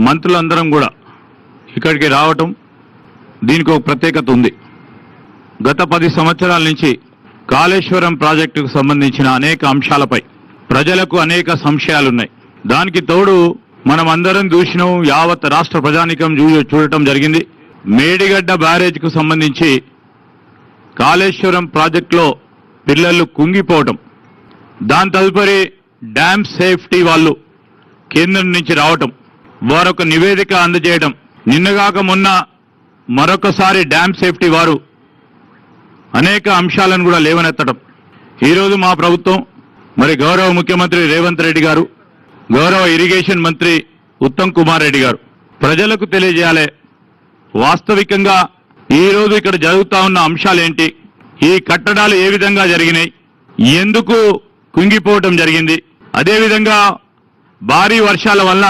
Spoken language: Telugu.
మంత్రులందరం కూడా ఇక్కడికి రావటం దీనికి ఒక ప్రత్యేకత ఉంది. గత 10 సంవత్సరాల నుంచి కాళేశ్వరం ప్రాజెక్టుకు సంబంధించిన అనేక అంశాలపై ప్రజలకు అనేక సంశయాలున్నాయి. దానికి తోడు మనం అందరం చూసినాం, యావత్ రాష్ట్ర ప్రజానికం చూడటం జరిగింది. మేడిగడ్డ బ్యారేజ్కు సంబంధించి కాళేశ్వరం ప్రాజెక్టులో పిల్లలు కుంగిపోవటం, దాని తదుపరి డ్యామ్ సేఫ్టీ వాళ్ళు కేంద్రం నుంచి రావటం, వారొక నివేదిక అందజేయడం, నిన్నగాక మొన్న మరొకసారి డ్యామ్ సేఫ్టీ వారు అనేక అంశాలను కూడా లేవనెత్తడం. ఈరోజు మా ప్రభుత్వం మరి గౌరవ ముఖ్యమంత్రి రేవంత్ రెడ్డి గారు, గౌరవ ఇరిగేషన్ మంత్రి ఉత్తమ్ కుమార్ రెడ్డి గారు ప్రజలకు తెలియజేయాలి వాస్తవికంగా ఈరోజు ఇక్కడ జరుగుతా ఉన్న అంశాలేంటి, ఈ కట్టడాలు ఏ విధంగా జరిగినాయి, ఎందుకు కుంగిపోవటం జరిగింది, అదేవిధంగా భారీ వర్షాల వల్ల